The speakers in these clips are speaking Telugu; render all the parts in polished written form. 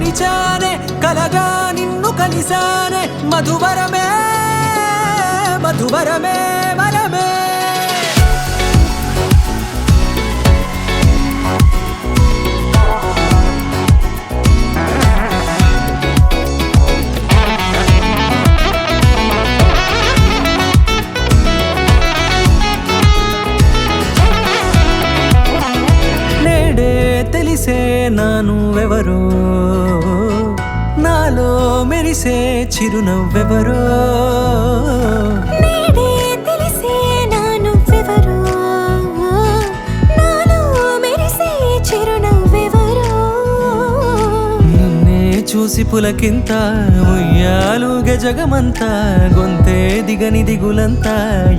తెరిచానే కలగా నిన్ను కలిసానే మధువరమే మధువరమే వరమే తెలిసే నానువెవరో నాలో మెరిసే చిరునవ్వెవరో నేడే తెలిసే నానువెవరో నాలో మెరిసే చిరునవ్వెవరో నిన్నే చూసి పులకింత ఉయ్యాలుగ జగమంతా గొంతే దిగని దిగులంతా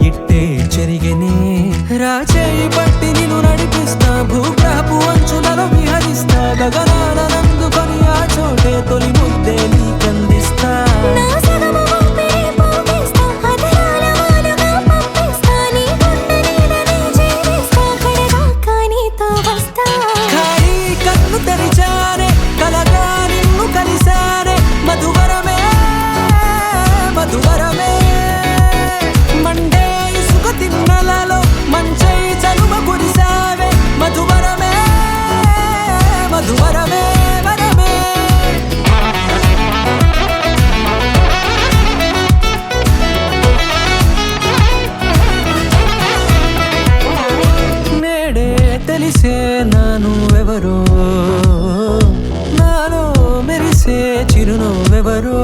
ఇట్టే చెరిగెనే రాచేయి పట్టి నిన్ను నడిపిస్తా భూగ్రహపు అంచులలో విహరిస్తా గగనాల నందుకొని ఆ చోటే తొలి ముద్దే నీకందిస్తా నా సగము ఊపిరి పోగేస్తా అధరాల వాలుగా పంపిస్తా నీ గుండె నీడనే జీవిస్తా కడదాకా నీతో వస్తా ఖాళీ కన్ను తెరిచానే కలగా నిన్ను కలిసానే మధువరమే మధువరమే మండే ఇసుక తిన్నలలో మంచై చలువ కురిసావే మధువరమే మధువరమే వరమే నేడే తెలిసే నానువెవరో నాలో మెరిసే చిరునవ్వెవరో